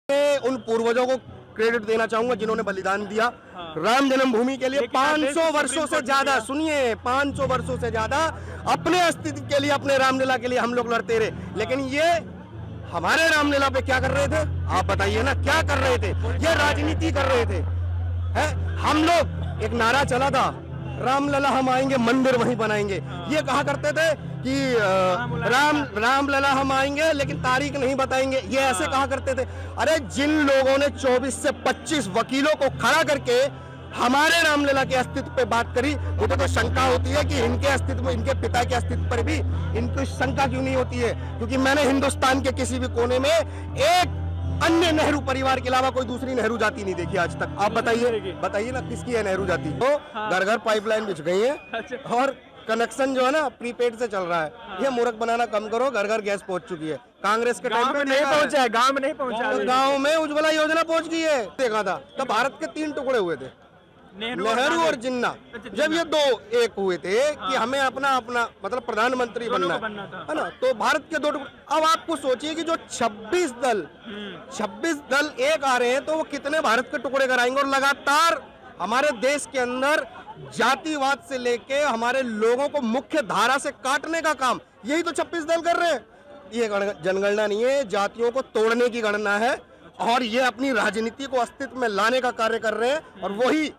उन पूर्वजों को क्रेडिट देना चाहूंगा जिन्होंने बलिदान दिया राम जन्मभूमि के लिए। 500 वर्षों से ज्यादा, सुनिए, 500 वर्षों से ज्यादा अपने अस्तित्व के लिए, अपने रामलीला के लिए हम लोग लड़ते रहे। लेकिन ये हमारे रामलीला पे क्या कर रहे थे, आप बताइए ना, क्या कर रहे थे? ये राजनीति कर रहे थे। है हम लोग, एक नारा चला था, रामलला हम आएंगे मंदिर वहीं बनाएंगे। ये कहा करते थे कि रामलला हम आएंगे लेकिन तारीख नहीं बताएंगे, ये ऐसे कहा करते थे। अरे जिन लोगों ने 24 से 25 वकीलों को खड़ा करके हमारे रामलला के अस्तित्व पे बात करी, मुझे तो शंका होती है कि इनके अस्तित्व, इनके पिता के अस्तित्व पर भी इनको शंका क्यों नहीं होती है। क्योंकि मैंने हिंदुस्तान के किसी भी कोने में एक अन्य नेहरू परिवार के अलावा कोई दूसरी नेहरू जाति नहीं देखी आज तक। आप बताइए ना, किसकी है नेहरू जाति? तो घर घर पाइपलाइन बिछ गई है और कनेक्शन जो है ना प्रीपेड से चल रहा है। ये मूर्ख बनाना कम करो, घर घर गैस पहुंच चुकी है। कांग्रेस के टाइम पे नहीं पहुंचा है, गांव में नहीं पहुंचा, गांव में उज्ज्वला योजना पहुंच गई है। देखा था तब भारत के 3 टुकड़े हुए थे, नेहरू और जिन्ना। जब ये 2 एक हुए थे कि हमें अपना मतलब प्रधानमंत्री बनना है ना, तो भारत के 2 टुकड़े। अब आपको सोचिए कि जो 26 दल एक आ रहे हैं तो वो कितने भारत के टुकड़े कराएंगे। और लगातार हमारे देश के अंदर जातिवाद से लेके हमारे लोगों को मुख्य धारा से काटने का काम यही तो 26 दल कर रहे हैं। ये जनगणना नहीं है, जातियों को तोड़ने की गणना है। और ये अपनी राजनीति को अस्तित्व में लाने का कार्य कर रहे हैं और वही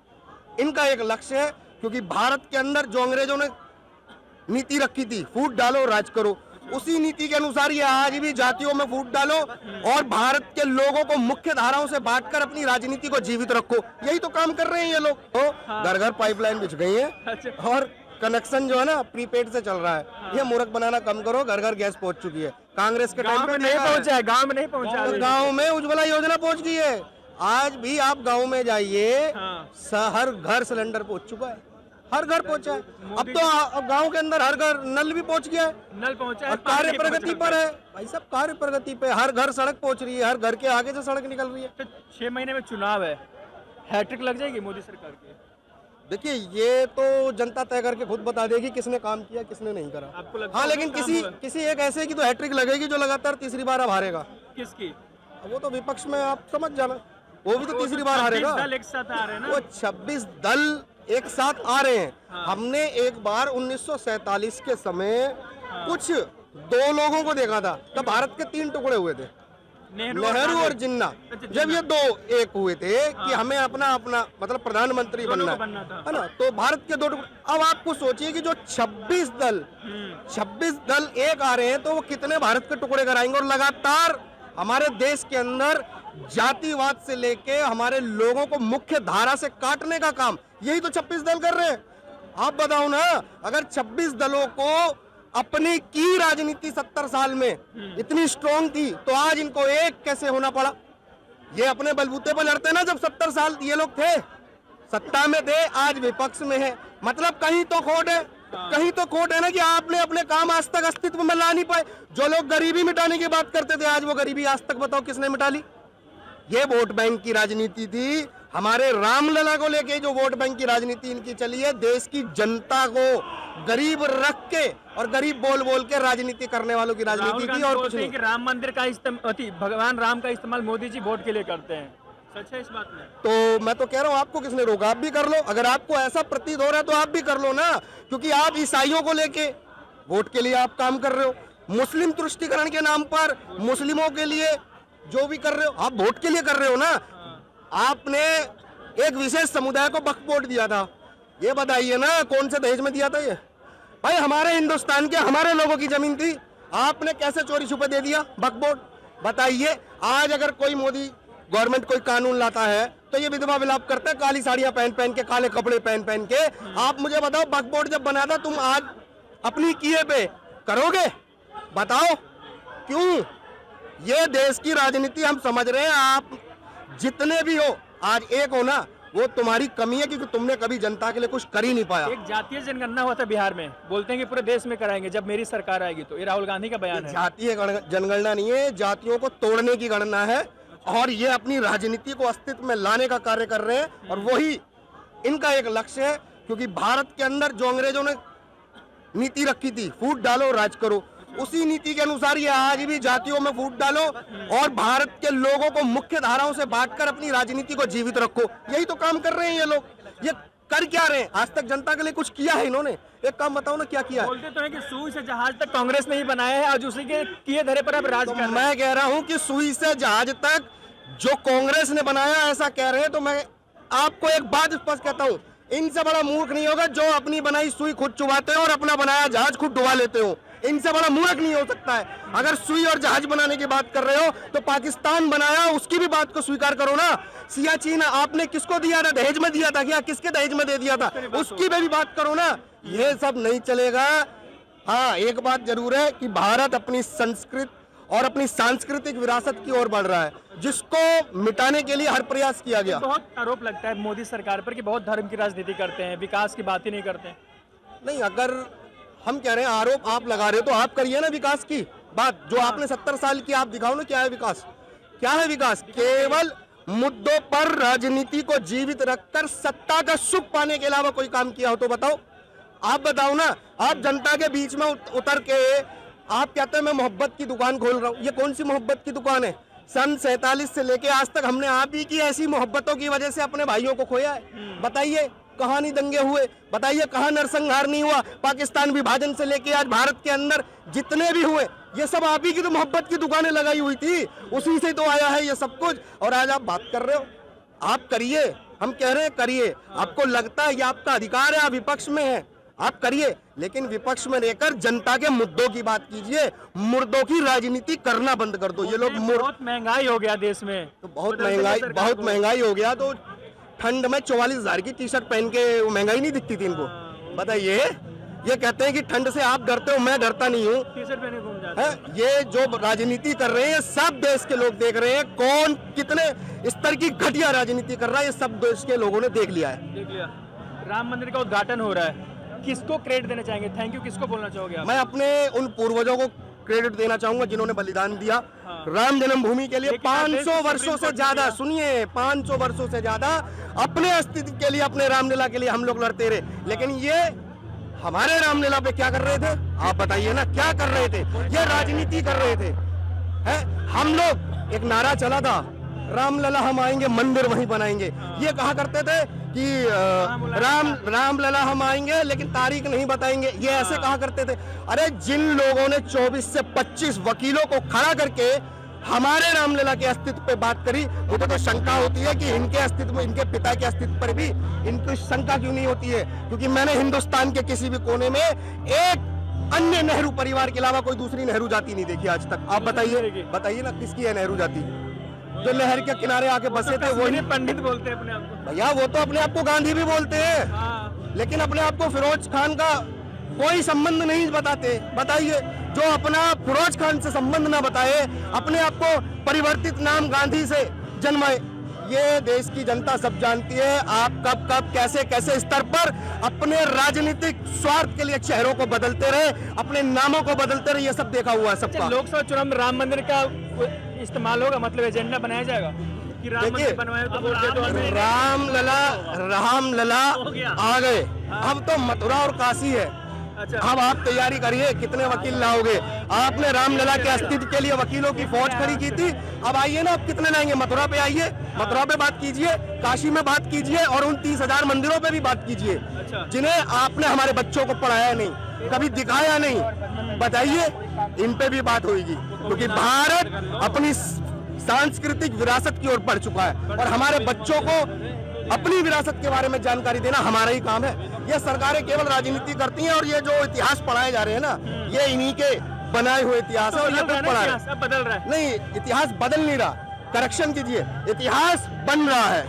इनका एक लक्ष्य है। क्योंकि भारत के अंदर जो अंग्रेजों ने नीति रखी थी, फूट डालो राज करो, उसी नीति के अनुसार ये आज भी जातियों में फूट डालो और भारत के लोगों को मुख्य धाराओं से बांटकर अपनी राजनीति को जीवित रखो। यही तो काम कर रहे हैं ये लोग। तो घर घर पाइपलाइन बिछ गई है और कनेक्शन जो है ना प्रीपेड से चल रहा है। ये मूर्ख बनाना कम करो, घर घर गैस पहुंच चुकी है। कांग्रेस के टाइम पे नहीं पहुंचा है, गांव में नहीं पहुंचा, गांव में उज्ज्वला योजना पहुंच गई है। आज भी आप गांव में जाइए, हर घर सिलेंडर पहुंच चुका है, हर घर पहुंचा है। अब तो गांव के अंदर हर घर नल भी पहुंच गया है, नल पहुंचा है। कार्य प्रगति पर है भाई साहब, कार्य प्रगति पे हर घर सड़क पहुंच रही है, हर घर के आगे से सड़क निकल रही है। तो 6 महीने में चुनाव है, हैट्रिक लग जाएगी मोदी सरकार की। देखिए ये तो जनता तय करके खुद बता देगी किसने काम किया किसने नहीं करा। आपको लगता हाँ, लेकिन किसी एक ऐसे की तो हैट्रिक लगेगी जो लगातार तीसरी बार अब हारेगा। किसकी? वो तो विपक्ष में आप समझ जाना, वो भी तो तीसरी बार हारेगा। 26 दल एक साथ आ रहे हैं ना, वो 26 दल एक साथ आ रहे हैं। हमने एक बार 1947 के समय कुछ 2 लोगों को देखा था, तब भारत के 3 टुकड़े हुए थे, नेहरू और जिन्ना। जब ये 2 एक हुए थे कि हमें अपना मतलब प्रधानमंत्री बनना है ना, तो भारत के 2 टुकड़े। अब आपको सोचिए कि जो 26 दल एक आ रहे हैं तो वो कितने भारत के टुकड़े कराएंगे। और लगातार हमारे देश के अंदर जातिवाद से लेके हमारे लोगों को मुख्य धारा से काटने का काम यही तो 26 दल कर रहे हैं। आप बताओ ना, अगर 26 दलों को अपनी की राजनीति 70 साल में इतनी स्ट्रॉन्ग थी तो आज इनको एक कैसे होना पड़ा। ये अपने बलबूते पर लड़ते ना, जब 70 साल ये लोग थे, सत्ता में थे, आज विपक्ष में है। मतलब कहीं तो खोट है, कहीं तो खोट है ना कि आपने अपने काम आज तक अस्तित्व में ला नहीं पाए। जो लोग गरीबी मिटाने की बात करते थे, आज वो गरीबी आज तक बताओ किसने मिटा ली। ये वोट बैंक की राजनीति थी। हमारे रामलला को लेके जो वोट बैंक की राजनीति इनकी चली है, देश की जनता को गरीब रख के और गरीब बोल बोल के राजनीति करने वालों की राजनीति थी और कुछ नहीं। राम मंदिर का इस्तेमाल, भगवान राम का इस्तेमाल मोदी जी वोट के लिए करते हैं, सच है इस बात में? तो मैं तो कह रहा हूँ, आपको किसने रोका? आप भी कर लो। अगर आपको ऐसा प्रतीत हो रहा है तो आप भी कर लो ना, क्योंकि आप ईसाइयों को लेके वोट के लिए आप काम कर रहे हो, मुस्लिम तुष्टीकरण के नाम पर मुस्लिमों के लिए जो भी कर रहे हो आप वोट के लिए कर रहे हो ना। आपने एक विशेष समुदाय को वक्फ बोर्ड दिया था, ये बताइए ना कौन से दहेज में दिया था? ये भाई हमारे हिंदुस्तान के हमारे लोगों की जमीन थी, आपने कैसे चोरी छुपे दे दिया वक्फ बोर्ड? बताइए। आज अगर कोई मोदी गवर्नमेंट कोई कानून लाता है तो ये विधवा विलाप करते हैं, काली साड़ियां पहन के, काले कपड़े पहन के। आप मुझे बताओ, वक्फ बोर्ड जब बना था, तुम आज अपनी किए पे करोगे? बताओ क्यों? ये देश की राजनीति हम समझ रहे हैं। आप जितने भी हो, आज एक हो ना, वो तुम्हारी कमी है क्योंकि तुमने कभी जनता के लिए कुछ कर ही नहीं पाया। एक जातीय जनगणना हुआ था बिहार में, बोलते हैं कि पूरे देश में कराएंगे जब मेरी सरकार आएगी। तो ये राहुल गांधी का बयान है। जातीय जनगणना नहीं है, जातियों को तोड़ने की गणना है और ये अपनी राजनीति को अस्तित्व में लाने का कार्य कर रहे हैं और वही इनका एक लक्ष्य है। क्योंकि भारत के अंदर जो अंग्रेजों ने नीति रखी थी, फूट डालो राज करो, उसी नीति के अनुसार ये आज भी जातियों में फूट डालो और भारत के लोगों को मुख्य धाराओं से बांटकर अपनी राजनीति को जीवित रखो। यही तो काम कर रहे हैं ये लोग। ये कर क्या रहे हैं? आज तक जनता के लिए कुछ किया है इन्होंने? एक काम बताओ ना, क्या किया है? बोलते तो है कि सुई से जहाज तक कांग्रेस ने ही बनाया है, आज उसी के किए धरे पर अब राज तो कर रहे हैं। मैं कह रहा हूं कि सुई से जहाज तक जो कांग्रेस ने बनाया, ऐसा कह रहे हैं। तो मैं आपको एक बात स्पष्ट कहता हूं, इनसे बड़ा मूर्ख नहीं होगा जो अपनी बनाई सुई खुद चुबाते हो और अपना बनाया जहाज खुद डुबा लेते हो। इनसे बड़ा मूर्ख नहीं हो सकता है। अगर सुई और जहाज बनाने की बात कर रहे हो तो पाकिस्तान बनाया, उसकी भी बात को स्वीकार करो ना। सियाचिन आपने किसको दिया था? दहेज में दिया था क्या? किसके दहेज में दे दिया था? उसकी भी बात करो ना। ये सब नहीं चलेगा। हाँ, एक बात जरूर है कि भारत अपनी संस्कृति और अपनी सांस्कृतिक विरासत की ओर बढ़ रहा है, जिसको मिटाने के लिए हर प्रयास किया गया। बहुत आरोप लगता है मोदी सरकार पर कि बहुत धर्म की राजनीति करते हैं, विकास की बात ही नहीं करते। नहीं, अगर हम कह रहे हैं आरोप आप लगा रहे हो तो आप करिए ना विकास की बात। जो आपने 70 साल की, आप दिखाओ ना क्या है विकास। क्या है विकास? केवल मुद्दों पर राजनीति को जीवित रखकर सत्ता का सुख पाने के अलावा कोई काम किया हो तो बताओ। आप बताओ ना। आप जनता के बीच में उतर के आप कहते हैं मैं मोहब्बत की दुकान खोल रहा हूँ। ये कौन सी मोहब्बत की दुकान है? सन 47 से लेके आज तक हमने आप ही की ऐसी मोहब्बतों की वजह से अपने भाइयों को खोया है। बताइए कहाँ नहीं दंगे हुए? बताइए कहाँ नरसंहार नहीं हुआ? पाकिस्तान विभाजन से लेके आज भारत के अंदर जितने भी हुए, ये सब आप ही की तो मोहब्बत की दुकानें लगाई हुई थी, उसी से तो आया है ये सब कुछ। और आज आप बात कर रहे हो। आप करिए, हम कह रहे हैं करिए। आपको लगता है ये आपका अधिकार है, आप विपक्ष में हैं, आप करिए, लेकिन विपक्ष में रहकर जनता के मुद्दों की बात कीजिए। मुर्दों की राजनीति करना बंद कर दो। ये लोग बहुत महंगाई हो गया देश में, तो बहुत महंगाई हो गया। तो ठंड में 44,000 की टी शर्ट पहन के महंगाई नहीं दिखती थी इनको? बताइए। ये कहते हैं कि ठंड से आप डरते हो, मैं डरता नहीं हूँ। टी शर्ट पहने घूम जाते हैं। ये जो राजनीति कर रहे हैं सब देश के लोग देख रहे हैं। कौन कितने स्तर की घटिया राजनीति कर रहा है, ये सब देश के लोगों ने देख लिया है। देख लिया। राम मंदिर का उद्घाटन हो रहा है, किसको क्रेडिट देना चाहेंगे? थैंक यू किसको बोलना चाहोगे आप? मैं अपने उन पूर्वजों को क्रेडिट देना चाहूंगा जिन्होंने बलिदान दिया राम जन्मभूमि के लिए। 500 वर्षों से ज्यादा, सुनिए, 500 वर्षों से ज्यादा अपने अस्तित्व के लिए, अपने रामलीला के लिए हम लोग लड़ते रहे। लेकिन ये हमारे रामलीला पे क्या कर रहे थे? आप बताइए ना, क्या कर रहे थे? ये राजनीति कर रहे थे। हम लोग, एक नारा चला था, रामलला हम आएंगे मंदिर वहीं बनाएंगे। ये कहा करते थे कि रामलला हम आएंगे लेकिन तारीख नहीं बताएंगे। ये ऐसे कहा करते थे। अरे जिन लोगों ने 24 से 25 वकीलों को खड़ा करके हमारे रामलला के अस्तित्व पे बात करी, मुझे तो शंका होती है कि इनके अस्तित्व, इनके पिता के अस्तित्व पर भी इनको शंका क्यों नहीं होती है? क्योंकि मैंने हिंदुस्तान के किसी भी कोने में एक अन्य नेहरू परिवार के अलावा कोई दूसरी नेहरू जाति नहीं देखी आज तक। आप बताइए ना, किसकी है नेहरू जाति? जो लहर के किनारे आके बसे थे वो ही पंडित बोलते हैं अपने आप को। भैया वो तो अपने आप को गांधी भी बोलते हैं, लेकिन अपने आप को फिरोज खान का कोई संबंध नहीं बताते। बताइए, जो अपना फिरोज खान से संबंध ना बताए, अपने आप को परिवर्तित नाम गांधी से जन्माए। ये देश की जनता सब जानती है। आप कब कब कैसे कैसे स्तर पर अपने राजनीतिक स्वार्थ के लिए चेहरों को बदलते रहे, अपने नामों को बदलते रहे, ये सब देखा हुआ है सबका। लोकसभा चुनाव में राम मंदिर का इस्तेमाल होगा, मतलब एजेंडा बनाया जाएगा कि राम मंदिर बनवाए तो वोट दे दो। रामलला आ गए, अब तो मथुरा और काशी है। अच्छा। अब आप तैयारी करिए, कितने वकील लाओगे? आपने रामलला के अस्तित्व के लिए वकीलों की फौज खड़ी की थी, अब आइए ना, अब कितने लाएंगे? मथुरा पे आइए, मथुरा पे बात कीजिए, काशी में बात कीजिए और उन 30,000 मंदिरों पे भी बात कीजिए। अच्छा। जिन्हें आपने हमारे बच्चों को पढ़ाया नहीं, कभी दिखाया नहीं। बताइए, इन पे भी बात होगी, क्योंकि भारत अपनी सांस्कृतिक विरासत की ओर बढ़ चुका है और हमारे बच्चों को अपनी विरासत के बारे में जानकारी देना हमारा ही काम है। ये सरकारें केवल राजनीति करती हैं और ये जो इतिहास पढ़ाए जा रहे हैं ना, ये इन्हीं के बनाए हुए इतिहास है और ये खुद पढ़ा है। बदल रहा है। नहीं, इतिहास बदल नहीं रहा, करेक्शन कीजिए, इतिहास बन रहा है।